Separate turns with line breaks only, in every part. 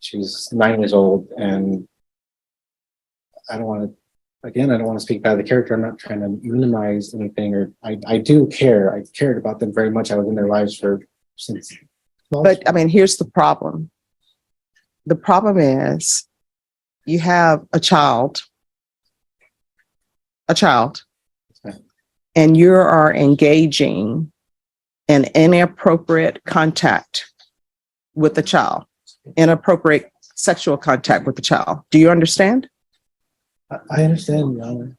She's 9 years old, and I don't want to speak bad of the character. I'm not trying to minimize anything, or I do care. I cared about them very much. I was in their lives since.
But I mean, here's the problem. The problem is you have a child, and you are engaging in inappropriate contact with the child, inappropriate sexual contact with the child. Do you understand?
I understand, Your Honor.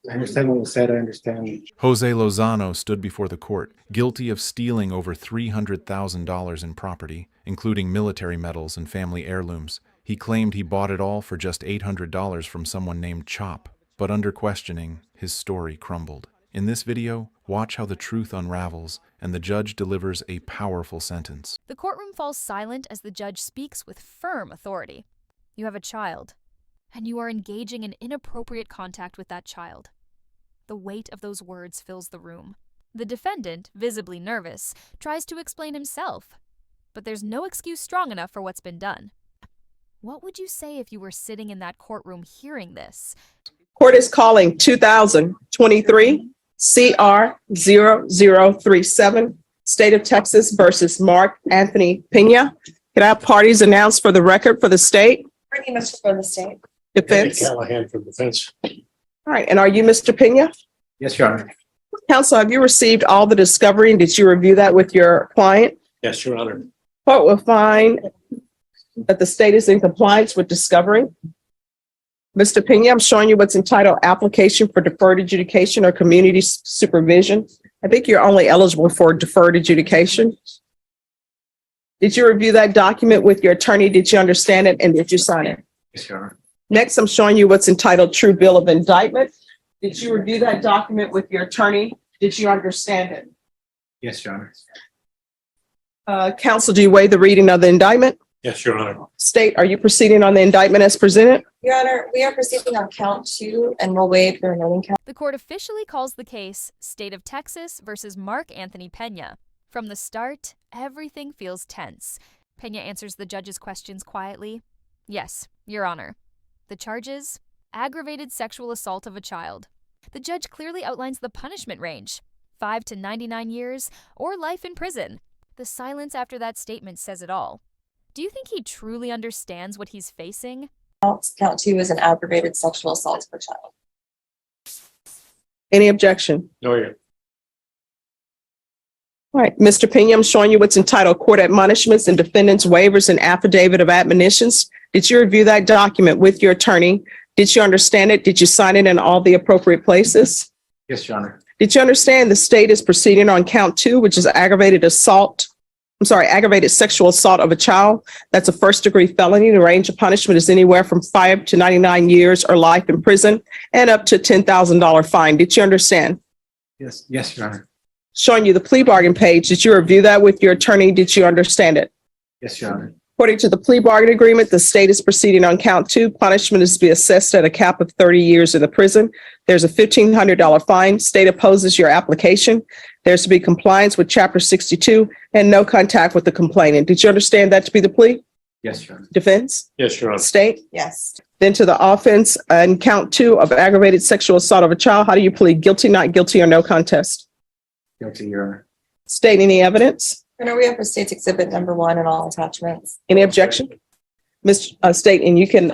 I understand what was said. I understand.
Jose Lozano stood before the court, guilty of stealing over $300,000 in property, including military medals and family heirlooms. He claimed he bought it all for just $800 from someone named Chop, but under questioning, his story crumbled. In this video, watch how the truth unravels and the judge delivers a powerful sentence.
The courtroom falls silent as the judge speaks with firm authority. You have a child, and you are engaging in inappropriate contact with that child. The weight of those words fills the room. The defendant, visibly nervous, tries to explain himself, but there's no excuse strong enough for what's been done. What would you say if you were sitting in that courtroom hearing this?
Court is calling 2023 CR 0037, State of Texas versus Mark Anthony Peña. Can I have parties announced for the record for the state?
Brittany Mitchell for the state.
Defense.
Callahan for defense.
All right, and are you Mr. Peña?
Yes, Your Honor.
Counsel, have you received all the discovery and did you review that with your client?
Yes, Your Honor.
Court will find that the state is in compliance with discovery. Mr. Peña, I'm showing you what's entitled Application for Deferred Adjudication or Community Supervision. I think you're only eligible for deferred adjudication. Did you review that document with your attorney? Did you understand it and did you sign it?
Yes, Your Honor.
Next, I'm showing you what's entitled True Bill of Indictment. Did you review that document with your attorney? Did you understand it?
Yes, Your Honor.
Counsel, do you waive the reading of the indictment?
Yes, Your Honor.
State, are you proceeding on the indictment as presented?
Your Honor, we are proceeding on count 2 and we'll waive the remaining count.
The court officially calls the case State of Texas versus Mark Anthony Peña. From the start, everything feels tense. Peña answers the judge's questions quietly. Yes, Your Honor. The charges? Aggravated sexual assault of a child. The judge clearly outlines the punishment range, 5 to 99 years or life in prison. The silence after that statement says it all. Do you think he truly understands what he's facing?
Count 2 is an aggravated sexual assault of a child.
Any objection?
No, Your Honor.
All right, Mr. Peña, I'm showing you what's entitled Court Admonishments and Defendant's Waivers and Affidavit of Admonitions. Did you review that document with your attorney? Did you understand it? Did you sign it in all the appropriate places?
Yes, Your Honor.
Did you understand the state is proceeding on count 2, which is aggravated sexual assault of a child? That's a first-degree felony. The range of punishment is anywhere from 5 to 99 years or life in prison and up to a $10,000 fine. Did you understand?
Yes, Your Honor.
Showing you the plea bargain page. Did you review that with your attorney? Did you understand it?
Yes, Your Honor.
According to the plea bargain agreement, the state is proceeding on count 2. Punishment is to be assessed at a cap of 30 years in the prison. There's a $1,500 fine. State opposes your application. There's to be compliance with Chapter 62 and no contact with the complainant. Did you understand that to be the plea?
Yes, Your Honor.
Defense?
Yes, Your Honor.
State?
Yes.
Then to the offense and count 2 of aggravated sexual assault of a child. How do you plead? Guilty, not guilty, or no contest?
Guilty, Your Honor.
State, any evidence?
Your Honor, we have for State's Exhibit number 1 and all attachments.
Any objection? Mr. State, and you can,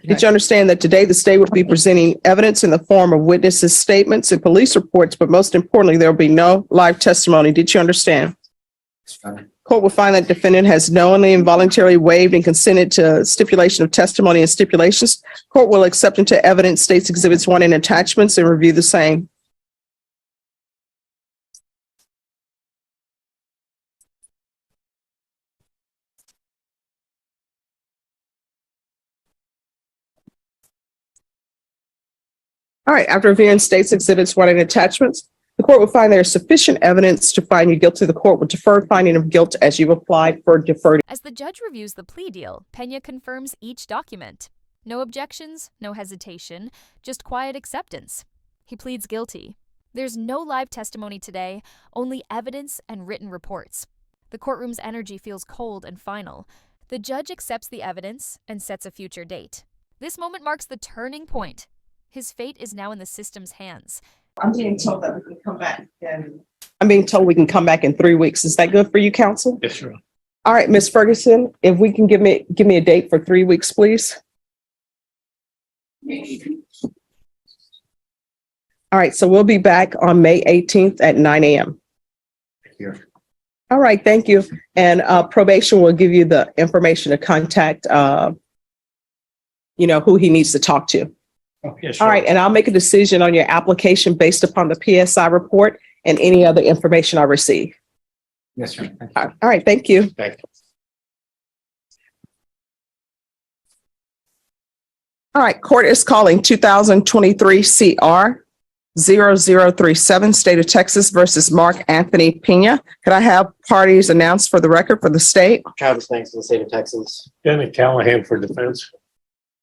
did you understand that today the state would be presenting evidence in the form of witnesses' statements and police reports, but most importantly, there will be no live testimony. Did you understand?
Yes, Your Honor.
Court will find that defendant has knowingly and voluntarily waived and consented to stipulation of testimony and stipulations. Court will accept into evidence State's Exhibits 1 and attachments and review the same. All right, after reviewing State's Exhibits 1 and attachments, the court will find there is sufficient evidence to find you guilty. The court will defer finding of guilt as you applied for deferred.
As the judge reviews the plea deal, Peña confirms each document. No objections, no hesitation, just quiet acceptance. He pleads guilty. There's no live testimony today, only evidence and written reports. The courtroom's energy feels cold and final. The judge accepts the evidence and sets a future date. This moment marks the turning point. His fate is now in the system's hands.
I'm being told that we can come back I'm being told we can come back in 3 weeks. Is that good for you, counsel?
Yes, Your Honor.
All right, Ms. Ferguson, if we can give me a date for 3 weeks, please. All right, so we'll be back on May 18th at 9 a.m.
Here.
All right, thank you. And probation will give you the information to contact, who he needs to talk to.
Oh, yes,
All
Your
right,
Honor.
and I'll make a decision on your application based upon the PSI report and any other information I receive.
Yes, sir.
All right, thank you.
Thank you.
All right, court is calling 2023 CR 0037, State of Texas versus Mark Anthony Peña. Could I have parties announced for the record for the state?
Travis Banks in the state of Texas.
Danny Callahan for defense.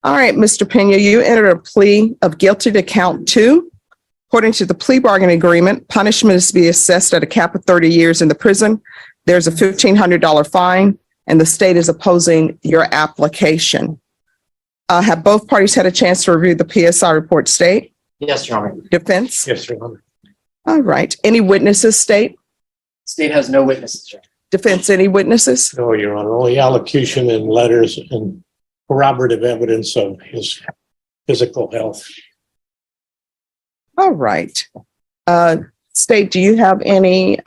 All right, Mr. Peña, you entered a plea of guilty to count 2. According to the plea bargaining agreement, punishment is to be assessed at a cap of 30 years in the prison. There's a $1,500 fine, and the state is opposing your application. Have both parties had a chance to review the PSI report, state?
Yes, Your Honor.
Defense?
Yes, Your Honor.
All right. Any witnesses, state?
State has no witnesses, Your Honor.
Defense, any witnesses?
No, Your Honor. Only allocution and letters and corroborative evidence of his physical health.
All right. State, do you have any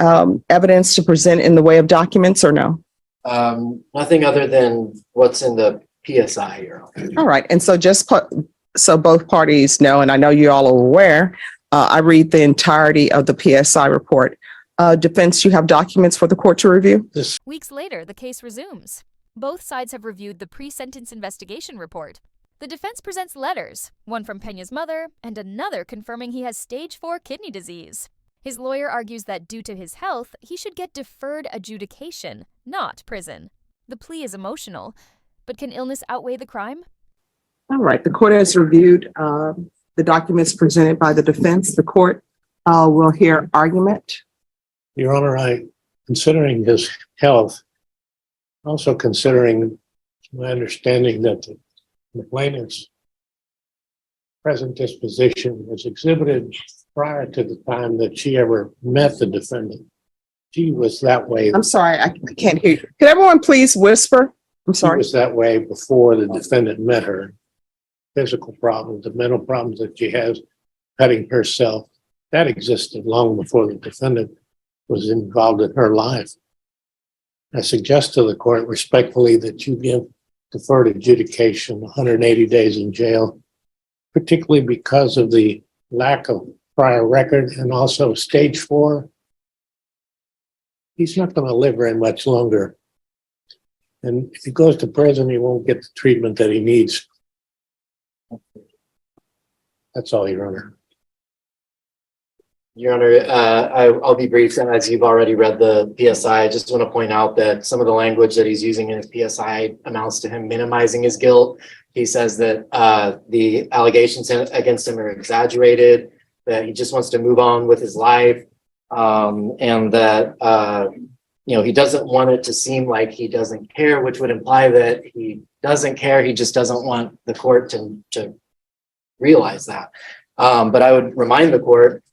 evidence to present in the way of documents or no?
Nothing other than what's in the PSI, Your Honor.
All right. And so so both parties know, and I know you all are aware, I read the entirety of the PSI report. Defense, you have documents for the court to review?
Weeks later, the case resumes. Both sides have reviewed the pre-sentence investigation report. The defense presents letters, one from Peña's mother and another confirming he has stage 4 kidney disease. His lawyer argues that due to his health, he should get deferred adjudication, not prison. The plea is emotional, but can illness outweigh the crime?
All right. The court has reviewed the documents presented by the defense. The court will hear argument.
Your Honor, considering his health, also considering my understanding that the complainant's present disposition was exhibited prior to the time that she ever met the defendant. She was that way.
I'm sorry, I can't hear you. Could everyone please whisper? I'm
She
sorry.
was that way before the defendant met her. Physical problems, the mental problems that she has, cutting herself, that existed long before the defendant was involved in her life. I suggest to the court respectfully that you give deferred adjudication 180 days in jail, particularly because of the lack of prior record and also stage 4. He's not going to live very much longer. And if he goes to prison, he won't get the treatment that he needs. That's all, Your Honor.
Your Honor, I'll be brief. As you've already read the PSI, I just want to point out that some of the language that he's using in his PSI amounts to him minimizing his guilt. He says that the allegations against him are exaggerated, that he just wants to move on with his life, and that he doesn't want it to seem like he doesn't care, which would imply that he doesn't care. He just doesn't want the court to realize that. But I would remind the court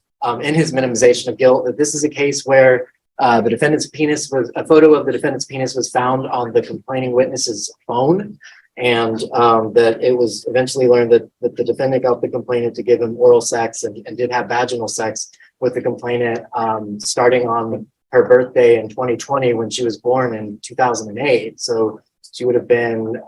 in his minimization of guilt that this is a case where a photo of the defendant's penis was found on the complaining witness's phone, and that it was eventually learned that the defendant got the complainant to give him oral sex and did have vaginal sex with the complainant starting on her birthday in 2020 when she was born in 2008. So she would have been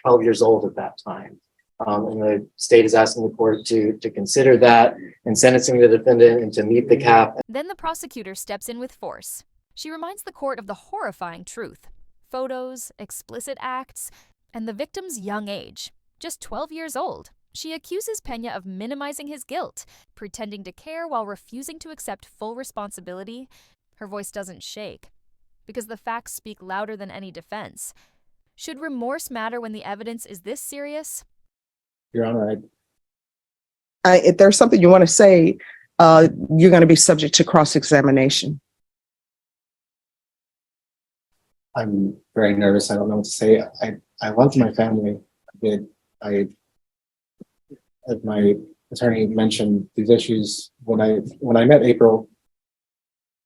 12 years old at that time. And the state is asking the court to consider that and sentencing the defendant and to meet the cap.
Then the prosecutor steps in with force. She reminds the court of the horrifying truth. Photos, explicit acts, and the victim's young age, just 12 years old. She accuses Peña of minimizing his guilt, pretending to care while refusing to accept full responsibility. Her voice doesn't shake, because the facts speak louder than any defense. Should remorse matter when the evidence is this serious?
Your Honor,
If there's something you want to say, you're going to be subject to cross-examination.
I'm very nervous. I don't know what to say. I love my family. As my attorney mentioned, these issues, when I met April,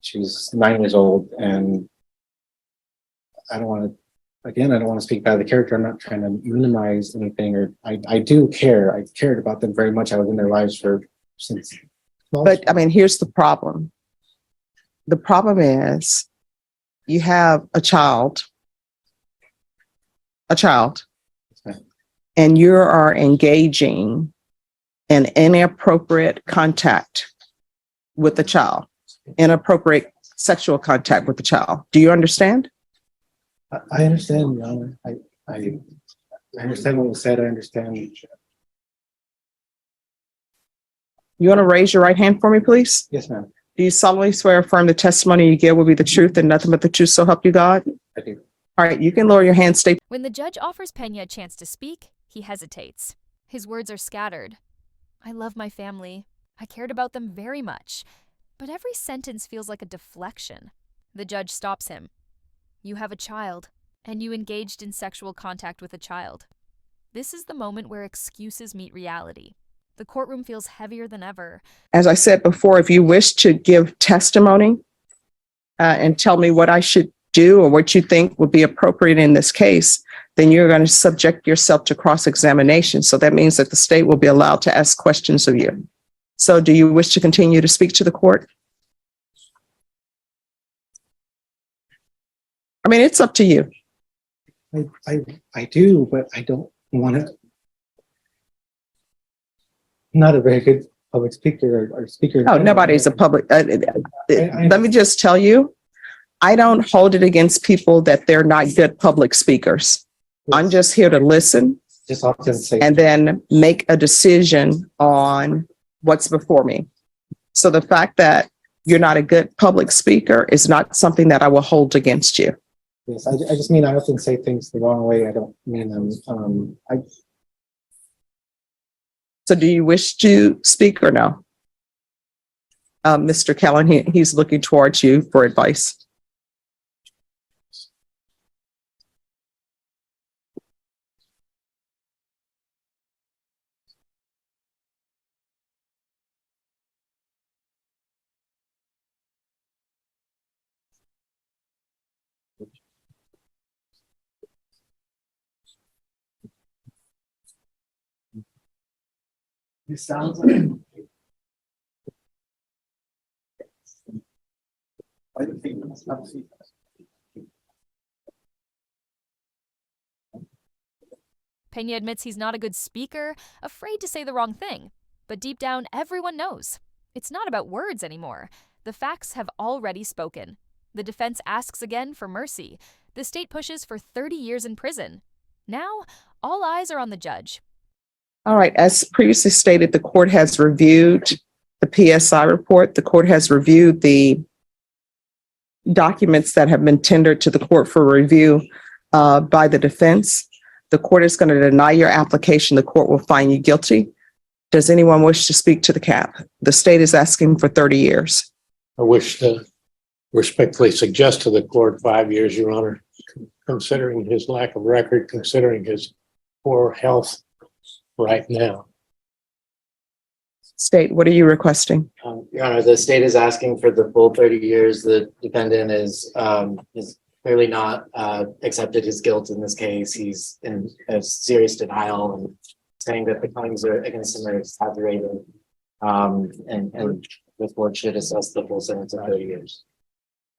she was 9 years old, and I don't want to, again, I don't want to speak bad of the character. I'm not trying to minimize anything, or I do care. I cared about them very much. I was in their lives since.
But I mean, here's the problem. The problem is you have a child, and you are engaging in inappropriate contact with the child, inappropriate sexual contact with the child. Do you understand?
I understand, Your Honor. I understand what was said. I understand.
You want to raise your right hand for me, please?
Yes, ma'am.
Do you solemnly swear or affirm the testimony you give will be the truth and nothing but the truth, so help you God?
I do.
All right, you can lower your hand, state.
When the judge offers Peña a chance to speak, he hesitates. His words are scattered. I love my family. I cared about them very much. But every sentence feels like a deflection. The judge stops him. You have a child, and you engaged in sexual contact with a child. This is the moment where excuses meet reality. The courtroom feels heavier than ever.
As I said before, if you wish to give testimony and tell me what I should do or what you think would be appropriate in this case, then you're going to subject yourself to cross-examination. So that means that the state will be allowed to ask questions of you. So do you wish to continue to speak to the court? I mean, it's up to you.
I do, but I don't want to. Not a very good public speaker or speaker.
Oh, nobody's a public. Let me just tell you, I don't hold it against people that they're not good public speakers. I'm just here to listen
Just often say.
and then make a decision on what's before me. So the fact that you're not a good public speaker is not something that I will hold against you.
Yes, I just mean I often say things the wrong way. I don't mean them.
So do you wish to speak or no? Mr. Kellen, he's looking towards you for advice.
It sounds like.
Peña admits he's not a good speaker, afraid to say the wrong thing. But deep down, everyone knows. It's not about words anymore. The facts have already spoken. The defense asks again for mercy. The state pushes for 30 years in prison. Now, all eyes are on the judge.
All right, as previously stated, the court has reviewed the PSI report. The court has reviewed the documents that have been tendered to the court for review by the defense. The court is going to deny your application. The court will find you guilty. Does anyone wish to speak to the cap? The state is asking for 30 years.
I wish to respectfully suggest to the court 5 years, Your Honor, considering his lack of record, considering his poor health right now.
State, what are you requesting?
Your Honor, the state is asking for the full 30 years. The defendant is clearly not accepted his guilt in this case. He's in a serious denial and saying that the claims against him are exaggerated. And the court should assess the full sentence of 30 years.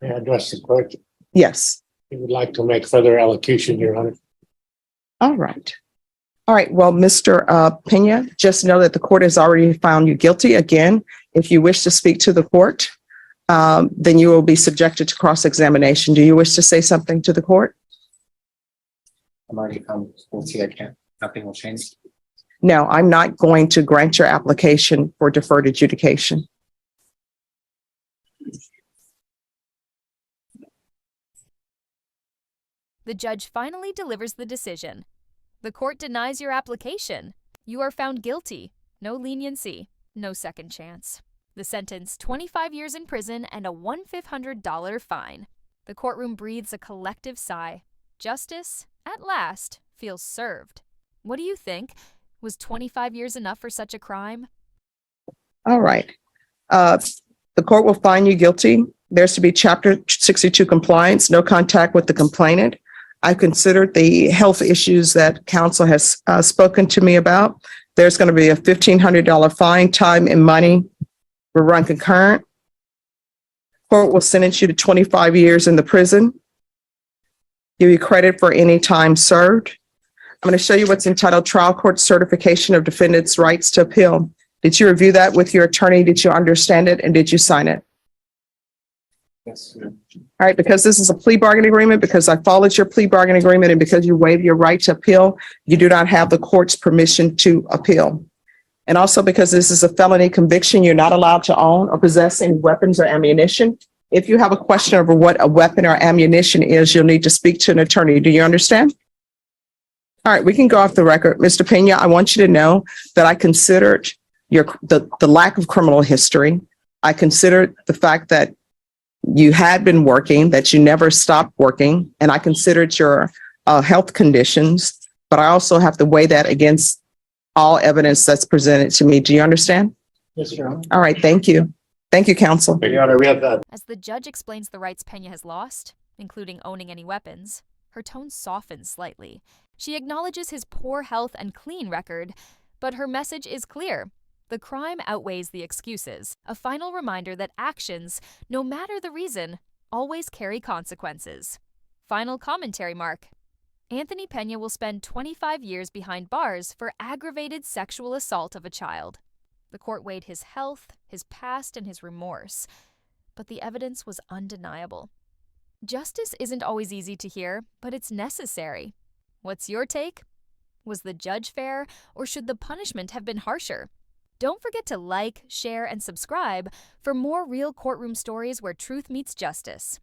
May I address the court?
Yes.
He would like to make further allocution, Your Honor.
All right. All right. Well, Mr. Peña, just know that the court has already found you guilty. Again, if you wish to speak to the court, then you will be subjected to cross-examination. Do you wish to say something to the court?
I'm already come. We'll see. I can't. Nothing will change.
No, I'm not going to grant your application for deferred adjudication.
The judge finally delivers the decision. The court denies your application. You are found guilty. No leniency. No second chance. The sentence, 25 years in prison and a $1,500 fine. The courtroom breathes a collective sigh. Justice, at last, feels served. What do you think? Was 25 years enough for such a crime?
All right. The court will find you guilty. There's to be Chapter 62 compliance, no contact with the complainant. I considered the health issues that counsel has spoken to me about. There's going to be a $1,500 fine, time and money will run concurrent. Court will sentence you to 25 years in the prison. Give you credit for any time served. I'm going to show you what's entitled Trial Court Certification of Defendant's Rights to Appeal. Did you review that with your attorney? Did you understand it? And did you sign it?
Yes.
All right, because this is a plea bargaining agreement, because I followed your plea bargaining agreement, and because you waive your right to appeal, you do not have the court's permission to appeal. And also because this is a felony conviction, you're not allowed to own or possess any weapons or ammunition. If you have a question over what a weapon or ammunition is, you'll need to speak to an attorney. Do you understand? All right, we can go off the record. Mr. Peña, I want you to know that I considered the lack of criminal history. I considered the fact that you had been working, that you never stopped working, and I considered your health conditions, but I also have to weigh that against all evidence that's presented to me. Do you understand?
Yes, Your Honor.
All right, thank you. Thank you, counsel.
Your Honor, we have
As the judge explains the rights Peña has lost, including owning any weapons, her tone softens slightly. She acknowledges his poor health and clean record, but her message is clear. The crime outweighs the excuses, a final reminder that actions, no matter the reason, always carry consequences. Final commentary mark. Anthony Peña will spend 25 years behind bars for aggravated sexual assault of a child. The court weighed his health, his past, and his remorse, but the evidence was undeniable. Justice isn't always easy to hear, but it's necessary. What's your take? Was the judge fair, or should the punishment have been harsher? Don't forget to like, share, and subscribe for more real courtroom stories where truth meets justice.